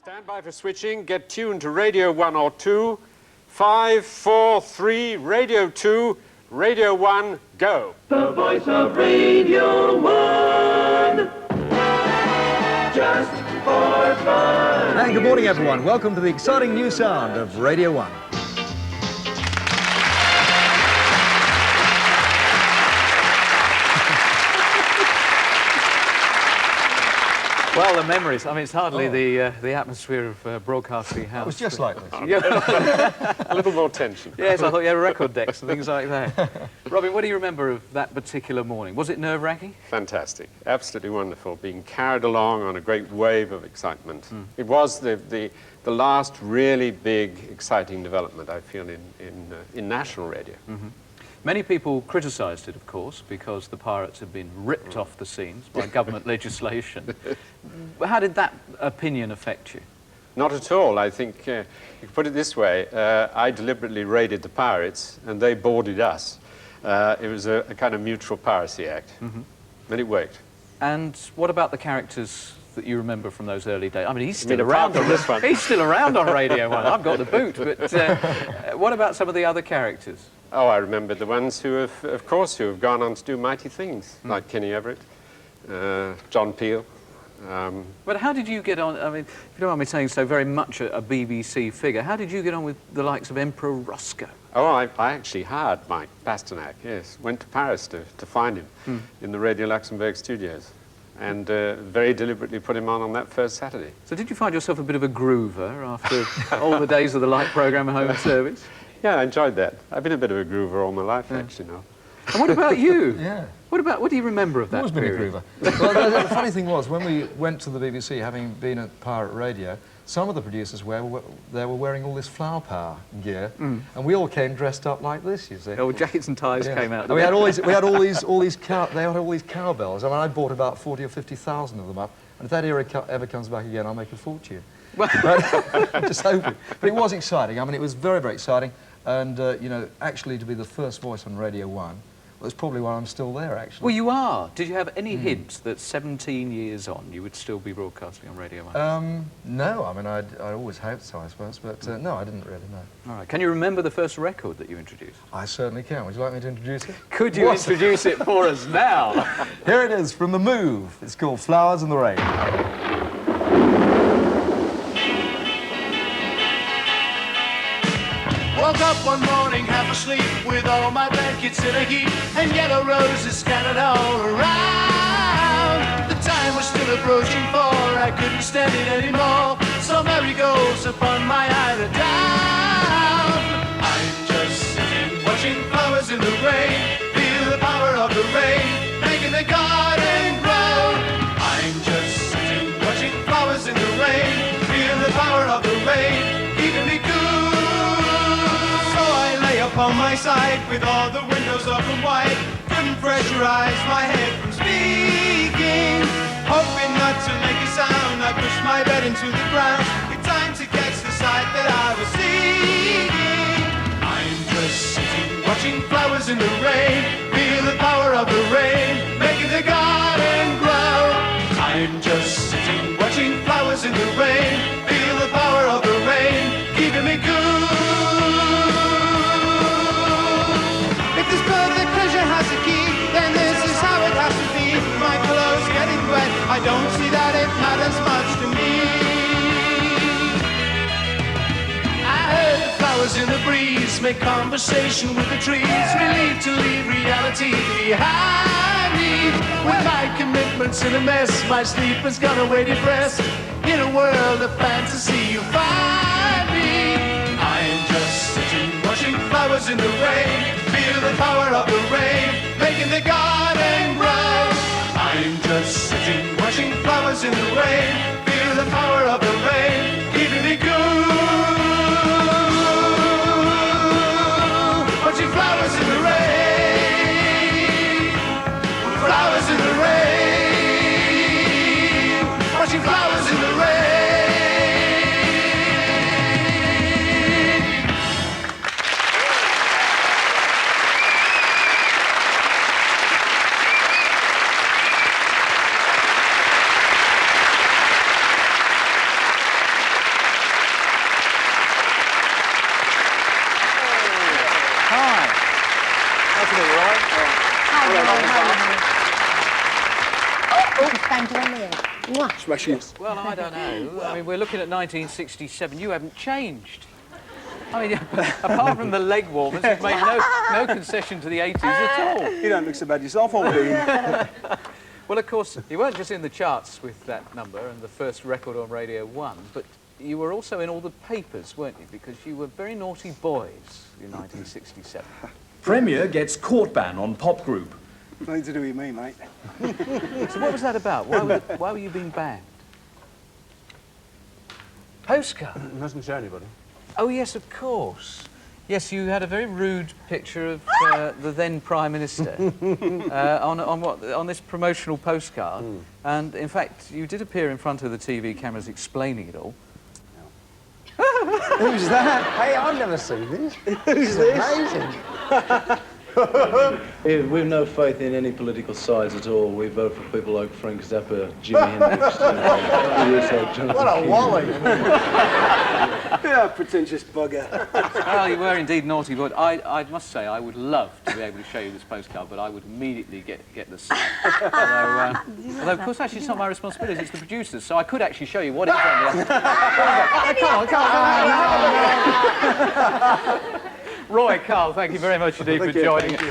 Stand by for switching. Get tuned to Radio 1 or 2. 5, 4, 3, Radio 2, Radio 1, go. The voice of Radio 1. Just for fun. And good morning, everyone. Welcome to the exciting new sound of Radio 1. Well, the memories. I mean, it's hardly the atmosphere of Broadcasting House. It was just like this. A little more tension. Yes, I thought you had record decks and things like that. Robin, what do you remember of that particular morning? Was it nerve-wracking? Fantastic. Absolutely wonderful. Being carried along on a great wave of excitement. It was the last really big, exciting development, I feel, in national radio. Many people criticised it, of course, because the pirates had been ripped off the scenes by government legislation. How did that opinion affect you? Not at all. I think, you could put it this way, I deliberately raided the pirates and they boarded us. It was a kind of mutual piracy act, and it worked. And what about the characters that you remember from those early days? I mean, he's mean, still around apart from this one? He's still around on Radio 1. I've got the boot, but what about some of the other characters? Oh, I remember the ones who have, of course, who have gone on to do mighty things, like Kenny Everett, John Peel. But how did you get on? I mean, if you don't mind me saying so, very much a BBC figure. How did you get on with the likes of Emperor Roscoe? Oh, I actually hired Mike Pasternak, yes. Went to Paris to find him in the Radio Luxembourg studios, and very deliberately put him on that first Saturday. So did you find yourself a bit of a groover after all the days of the light programme and home service? Yeah, I enjoyed that. I've been a bit of a groover all my life, actually, now. And what about you? Yeah. What do you remember of that Always been a period? groover. Well, the funny thing was, when we went to the BBC, having been at Pirate Radio, some of the producers were wearing all this flower power gear, and we all came dressed up like this, you see. Oh, jackets and ties came out. And we had all these cowbells. I mean, I bought about 40 or 50,000 of them up, and if that era ever comes back again, I'll make a fortune. But I'm just hoping. But it was exciting. I mean, it was very, very exciting. And, you know, actually to be the first voice on Radio 1 was probably why I'm still there, actually. Well, you are. Did you have any hint that 17 years on you would still be broadcasting on Radio 1? No. I mean, I'd always hoped so, I suppose. But, no, I didn't really know. All right. Can you remember the first record that you introduced? I certainly can. Would you like me to introduce it? Could you introduce it for us now? Here it is, from The Move. It's called Flowers in the Rain. Woke up one morning half asleep with all my blankets in a heap and yellow roses scattered all around. The time was still approaching 4, I couldn't stand it anymore, so Mary goes upon my eider down. I'm just sitting watching flowers in the rain, feel the power of the rain making the garden grow. I'm just sitting watching flowers in the rain, feel the power of the rain keeping me cool. On my side with all the windows open wide, couldn't pressurize my head from speaking, hoping not to make a sound. I pushed my bed into the ground in time to catch the sight that I was seeking. I'm just sitting watching flowers in the rain, feel the power of the rain making the garden grow. I'm just sitting watching flowers in the rain, feel the power of the rain keeping me cool. This perfect treasure has a key, then this is how it has to be. My clothes getting wet, I don't see that it matters much to me. I heard the flowers in the breeze make conversation with the trees, relieved to leave reality behind me. With my commitments in a mess, my sleep has gone away depressed. In a world of fantasy you find me. I'm just sitting watching flowers in the rain, feel the power of the rain making the garden grow. I'm just sitting watching flowers in the rain, feel the power of the rain keeping me cool. Watching flowers in the rain, flowers in the rain, watching flowers in the rain. Smashing. Well, I don't know. I mean, we're looking at 1967. You haven't changed. I mean, apart from the leg warmers, you've made no concession to the 80s at all. You don't look so bad yourself, old bean. Well, of course, you weren't just in the charts with that number and the first record on Radio 1, but you were also in all the papers, weren't you? Because you were very naughty boys in 1967. Premier gets court ban on pop group. Nothing to do with me, mate. So what was that about? Why were you being banned? Postcard? It doesn't show anybody. Oh, yes, of course. Yes, you had a very rude picture of the then Prime Minister on this promotional postcard. And, in fact, you did appear in front of the TV cameras explaining it all. Who's that? Hey, I've never seen this. Who's this? Amazing. We've no faith in any political sides at all. We vote for people like Frank Zappa, Jimi Hendrix, What a wally. Yeah, pretentious bugger. Well, you were indeed naughty, but I must say I would love to be able to show you this postcard, but I would immediately get the sack. Although, of course, actually, it's not my responsibility, it's the producers, so I could actually show you what is on there. Come on. Roy, Carl, thank you very much indeed for joining us.